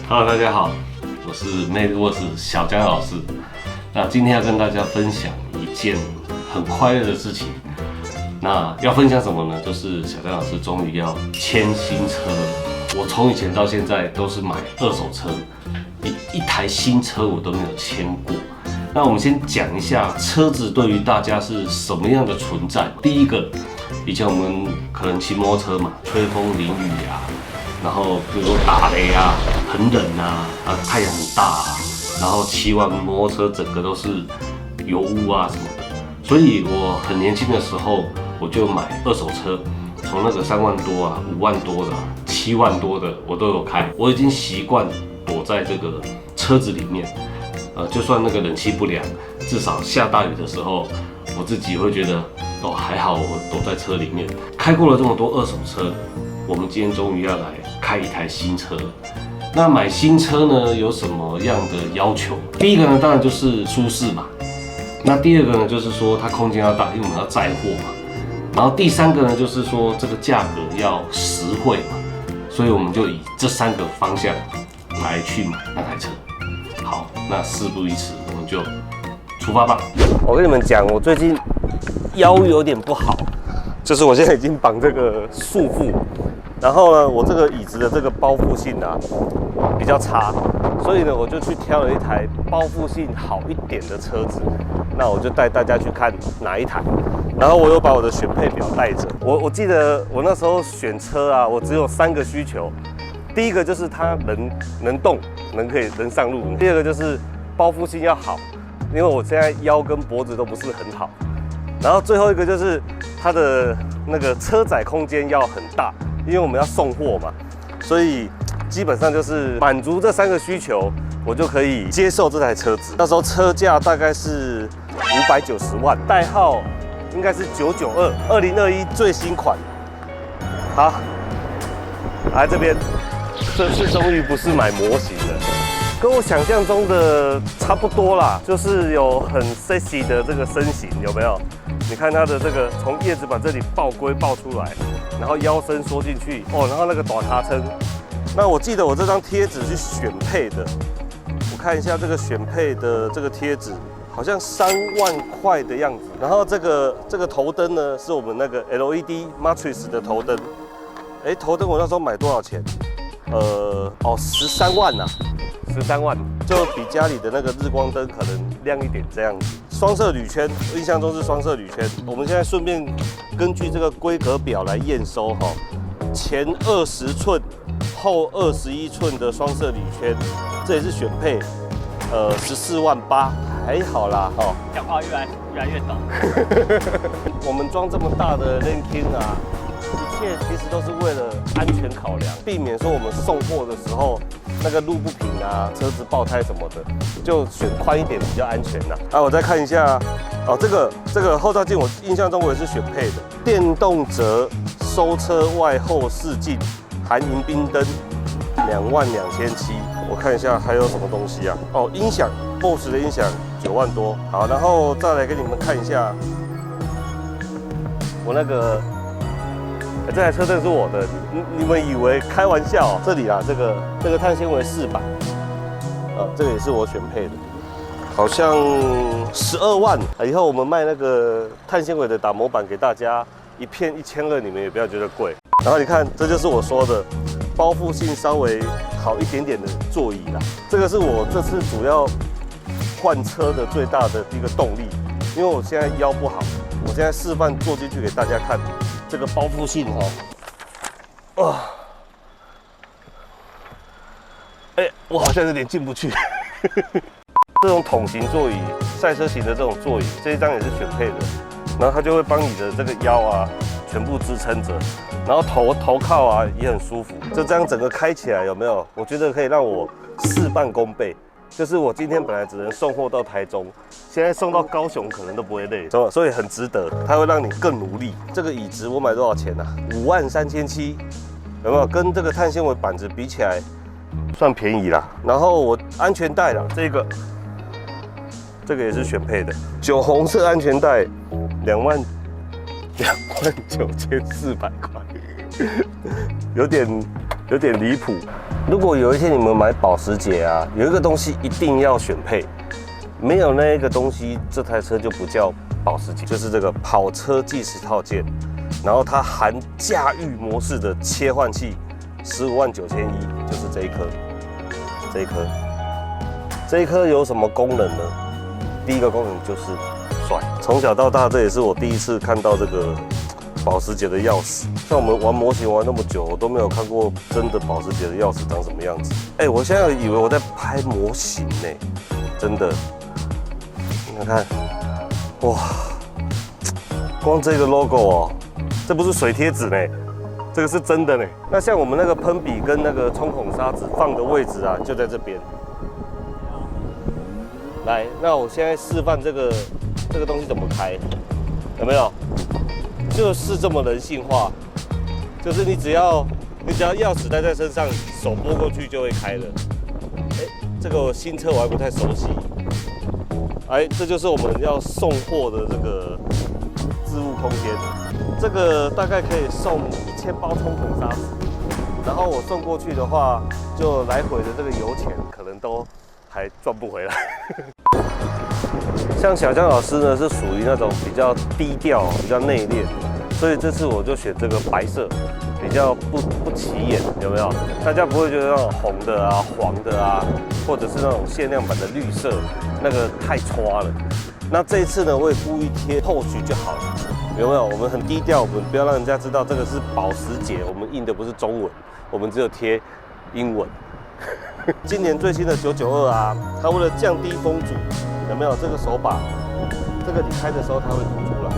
Hello， 大家好，我是 MadeWorks 小江老师。那今天要跟大家分享一件很快乐的事情。那要分享什么呢？就是小江老师终于要签新车了。我从以前到现在都是买二手车，一台新车我都没有签过。那我们先讲一下车子对于大家是什么样的存在。第一个，以前我们可能骑摩托车嘛，吹风淋雨啊。然后比如说打雷啊，很冷啊，太阳很大啊，然后骑完摩托车整个都是油污啊什么的，所以我很年轻的时候我就买二手车，从那个3万多啊、5万多的、7万多的我都有开，我已经习惯躲在这个车子里面，就算那个冷气不良，至少下大雨的时候，我自己会觉得哦还好我躲在车里面，开过了这么多二手车。我们今天终于要来开一台新车了。那买新车呢，有什么样的要求？第一个呢，当然就是舒适嘛。那第二个呢，就是说它空间要大，因为我们要载货嘛。然后第三个呢，就是说这个价格要实惠嘛。所以我们就以这3个方向来去买那台车。好，那事不宜迟，我们就出发吧。我跟你们讲，我最近腰有点不好，就是我现在已经绑这个束缚。然后呢，我这个椅子的这个包覆性啊比较差，所以呢，我就去挑了一台包覆性好一点的车子。那我就带大家去看哪一台。然后我又把我的选配表带着。我记得我那时候选车啊，我只有3个需求。第一个就是它能动，能上路。第二个就是包覆性要好，因为我现在腰跟脖子都不是很好。然后最后一个就是它的那个车载空间要很大。因为我们要送货嘛，所以基本上就是满足这3个需求，我就可以接受这台车子。那时候车价大概是590万，代号应该是992，2021最新款。好，来这边，这次终于不是买模型了，跟我想象中的差不多啦，就是有很 sexy 的这个身形，有没有？你看它的这个从叶子板这里爆龟爆出来，然后腰身缩进去哦，然后那个短卡撑。那我记得我这张贴纸是选配的，我看一下这个选配的这个贴纸，好像3万块的样子。然后这个头灯呢，是我们那个 LED Matrix 的头灯。头灯我那时候买多少钱？13万呐，13万，就比家里的那个日光灯可能亮一点这样子。双色铝圈，印象中是双色铝圈。我们现在顺便根据这个规格表来验收哈，前20寸，后21寸的双色铝圈，这也是选配，14万8，还好啦哈。讲话越来越懂。我们装这么大的 Linkin 啊。一切其实都是为了安全考量，避免说我们送货的时候那个路不平啊，车子爆胎什么的，就选宽一点比较安全呐。我再看一下，这个后照镜，我印象中我也是选配的，电动折收车外后视镜，含迎宾灯，22700。我看一下还有什么东西啊？音响 ，BOSS 的音响9万多。好，然后再来给你们看一下，我那个。这台车真的是我的，你们以为开玩笑？这里啊，这个碳纤维饰板，这个也是我选配的，好像12万。以后我们卖那个碳纤维的打磨板给大家，一片1200，你们也不要觉得贵。然后你看，这就是我说的包覆性稍微好一点点的座椅啦。这个是我这次主要换车的最大的一个动力，因为我现在腰不好，我现在示范坐进去给大家看。这个包覆性我好像有点进不去。这种桶型座椅、赛车型的这种座椅，这一张也是选配的，然后它就会帮你的这个腰啊全部支撑着，然后头靠啊也很舒服。就这样整个开起来有没有？我觉得可以让我事半功倍。就是我今天本来只能送货到台中，现在送到高雄可能都不会累，所以很值得，它会让你更努力。这个椅子我买多少钱啊？53700，有没有？跟这个碳纤维板子比起来，算便宜啦。然后我安全带啦，这个也是选配的，酒红色安全带，29400块，有点离谱。如果有一天你们买保时捷啊，有一个东西一定要选配，没有那一个东西，这台车就不叫保时捷，就是这个跑车计时套件，然后它含驾驭模式的切换器，159,100，就是这一颗。这一颗有什么功能呢？第一个功能就是帅，从小到大这也是我第一次看到这个保时捷的钥匙。像我们玩模型玩那么久，我都没有看过真的保时捷的钥匙长什么样子。我现在以为我在拍模型呢，真的。你看，哇，光这个 logo 哦，这不是水贴纸呢，这个是真的呢。那像我们那个喷笔跟那个冲孔砂纸放的位置啊，就在这边。来，那我现在示范这个东西怎么开，有没有？就是这么人性化，就是你只要钥匙带在身上，手拨过去就会开了。这个新车我还不太熟悉。这就是我们要送货的这个置物空间。这个大概可以送1000包冲孔砂纸，然后我送过去的话，就来回的这个油钱可能都还赚不回来。像小江老师呢，是属于那种比较低调、比较内敛，所以这次我就选这个白色，比较不起眼，有没有？大家不会觉得那种红的啊、黄的啊，或者是那种限量版的绿色，那个太刷了。那这一次呢，我也故意贴后续就好了，有没有？我们很低调，我们不要让人家知道这个是保时捷，我们印的不是中文，我们只有贴英文。今年最新的992啊，它为了降低风阻，有没有这个手把？这个你开的时候它会凸出来，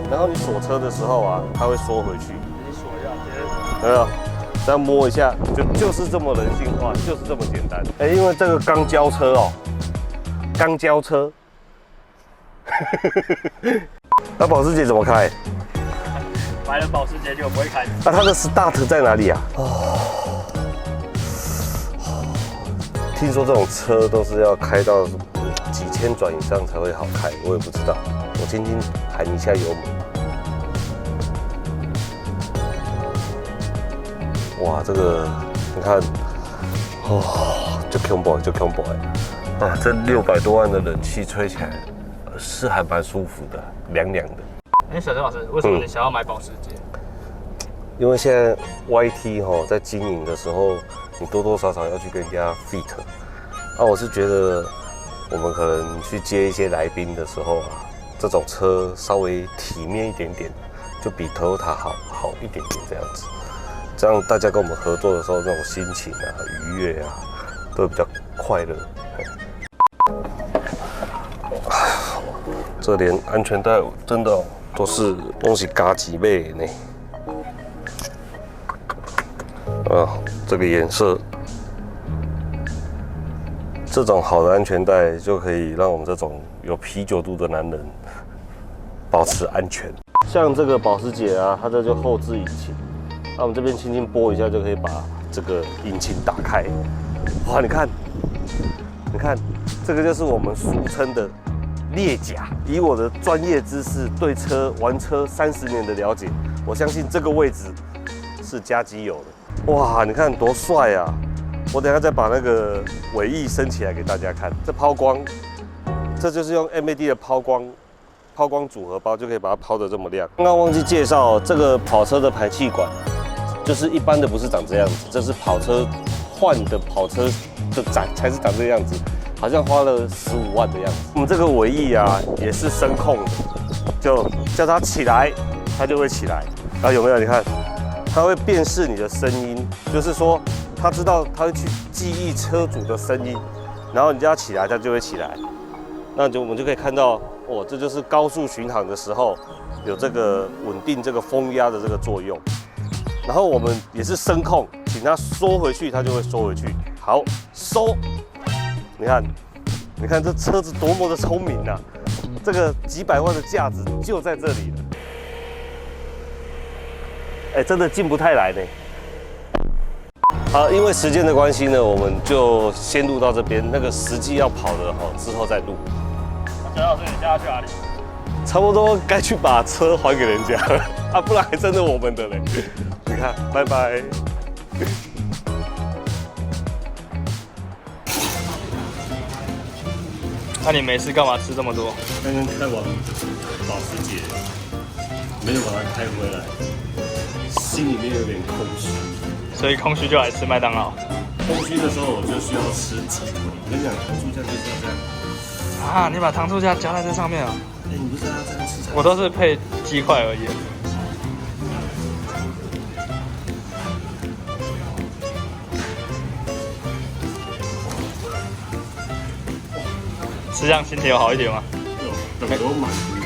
然后你锁车的时候啊，它会缩回去。你锁一下，有没有？这样摸一下，就是这么人性化，就是这么简单。因为这个钢胶车哦，钢胶车。那保时捷怎么开？买了保时捷就不会开。那它的 start 在哪里啊？听说这种车都是要开到几千转以上才会好开，我也不知道。我轻轻喊一下油门。哇，这个你看，就 combo 就 combo 啊，这600多万的冷气吹起来是还蛮舒服的，凉凉的。小郑老师，为什么你想要买保时捷？因为现在 YT 在经营的时候，你多多少少要去跟人家 fit。我是觉得我们可能去接一些来宾的时候啊，这种车稍微体面一点点，就比 Toyota 好一点点这样子。这样大家跟我们合作的时候，那种心情啊、愉悦啊，都会比较快乐。这连安全带真的都是加几倍呢。这个颜色，这种好的安全带就可以让我们这种有啤酒肚的男人保持安全。像这个保时捷啊，它这就后置引擎，那我们这边轻轻拨一下就可以把这个引擎打开。哇，你看，这个就是我们俗称的裂甲。以我的专业知识，对玩车30年的了解，我相信这个位置是加机油的。哇，你看多帅啊！我等一下再把那个尾翼升起来给大家看。这抛光，这就是用 MAD 的抛光组合包就可以把它抛得这么亮。刚刚忘记介绍，这个跑车的排气管，就是一般的不是长这样子，这是跑车换的跑车的才是长这个样子，好像花了15万的样子。我们这个尾翼啊也是声控的，就叫它起来，它就会起来。有没有？你看。它会辨识你的声音，就是说，它知道它会去记忆车主的声音，然后你叫它起来，它就会起来。那我们就可以看到，这就是高速巡航的时候有这个稳定这个风压的这个作用。然后我们也是声控，请它缩回去，它就会缩回去。好，收。你看这车子多么的聪明啊！这个几百万的价值就在这里了。真的进不太来呢。好，因为时间的关系呢，我们就先录到这边。那个实际要跑的之后再录。陈老师，你现在要去哪里？差不多该去把车还给人家了啊，不然还真的我们的嘞。你看，拜拜。那你没事干嘛吃这么多？刚刚开完保时捷，没有把它开回来，心里面有点空虚。所以空虚就来吃麦当劳。空虚的时候我就需要吃鸡腿。跟你讲，糖醋酱就是要这样。啊，你把糖醋酱加在这上面啊？哎，你不是要这样吃才？我都是配鸡块而已。吃这样心情有好一点吗？有，等我满足的，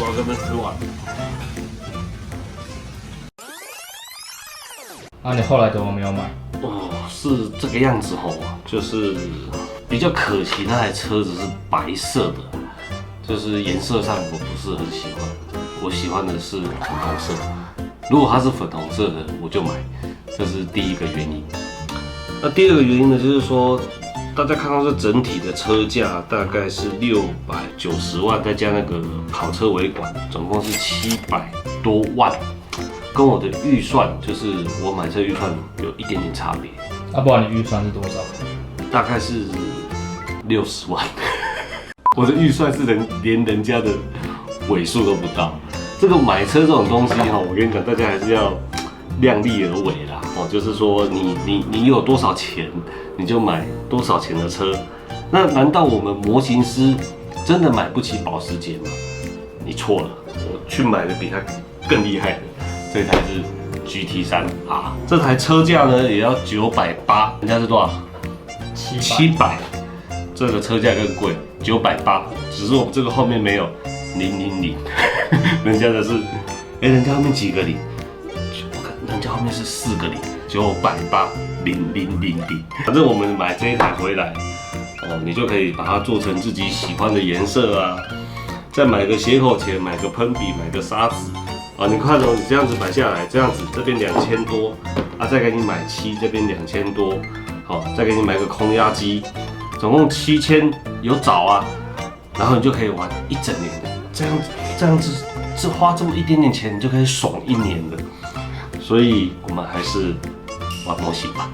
我把这边吃完。那你后来怎么没有买？哦，是这个样子吼，就是比较可惜，那台车子是白色的，就是颜色上我不是很喜欢，我喜欢的是粉红色。如果它是粉红色的，我就买，这是第一个原因。那第二个原因呢，就是说大家看到这整体的车价大概是690万，再加那个跑车尾管，总共是700多万。跟我的预算，就是我买车预算有一点点差别。啊，不然你预算是多少？大概是60万。我的预算是连人家的尾数都不到。这个买车这种东西哈，我跟你讲，大家还是要量力而为啦。哦，就是说你有多少钱，你就买多少钱的车。那难道我们模型师真的买不起保时捷吗？你错了，我去买了比它更厉害的。这台是 GT3R， 这台车价呢也要980，人家是多少？700，这个车价更贵，980，只是我们这个后面没有000，人家的是，人家后面几个零？人家后面是4个零，980，0000。反正我们买这一台回来，你就可以把它做成自己喜欢的颜色啊，再买个斜口钳，买个喷笔，买个砂纸。你看你这样子摆下来，这样子这边2000多，再给你买漆，这边2000多，再给你买个空压机，总共7000有找啊，然后你就可以玩一整年的，这样子，花这么一点点钱，你就可以爽1年的，所以我们还是玩模型吧。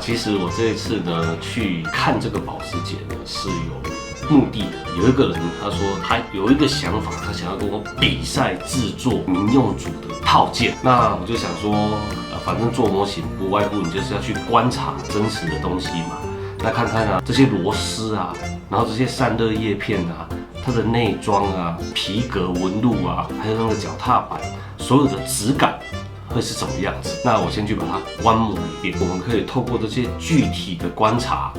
其实我这一次呢去看这个保时捷呢是有目的的。有一个人他说他有一个想法，他想要跟我比赛制作民用组的套件。那我就想说，反正做模型不外乎你就是要去观察真实的东西嘛。那看看这些螺丝啊，然后这些散热叶片啊，它的内装啊、皮革纹路啊，还有那个脚踏板，所有的质感会是什么样子？那我先去把它观摩一遍。我们可以透过这些具体的观察，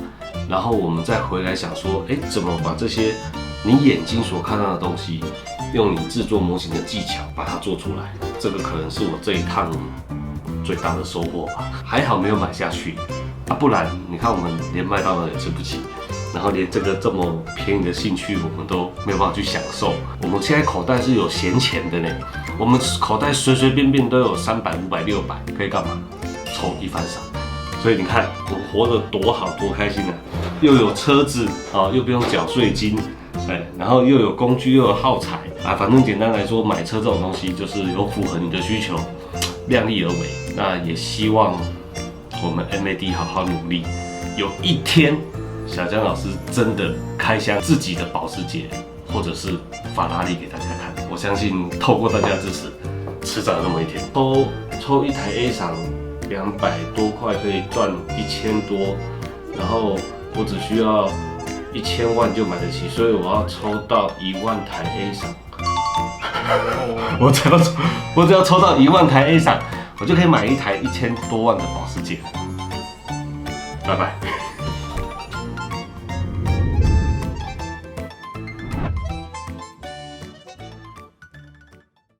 然后我们再回来想说，怎么把这些你眼睛所看到的东西，用你制作模型的技巧把它做出来。这个可能是我这一趟最大的收获吧。还好没有买下去不然你看我们连麦当劳也吃不起，然后连这个这么便宜的兴趣我们都没有办法去享受。我们现在口袋是有闲钱的呢，我们口袋随随便便都有300、500、600，可以干嘛？抽一番赏。所以你看我活得多好多开心啊！又有车子又不用缴税金，然后又有工具又有耗材反正简单来说，买车这种东西就是有符合你的需求，量力而为。那也希望我们 MAD 好好努力，有一天小江老师真的开箱自己的保时捷或者是法拉利给大家看。我相信透过大家支持，迟早有那么一天。抽一台 A 赏200多块可以赚1000多，然后我只需要1000万就买得起，所以我要抽到1万台 A 赏。我只要抽到1万台 A 赏，我就可以买一台1000多万的保时捷。拜拜。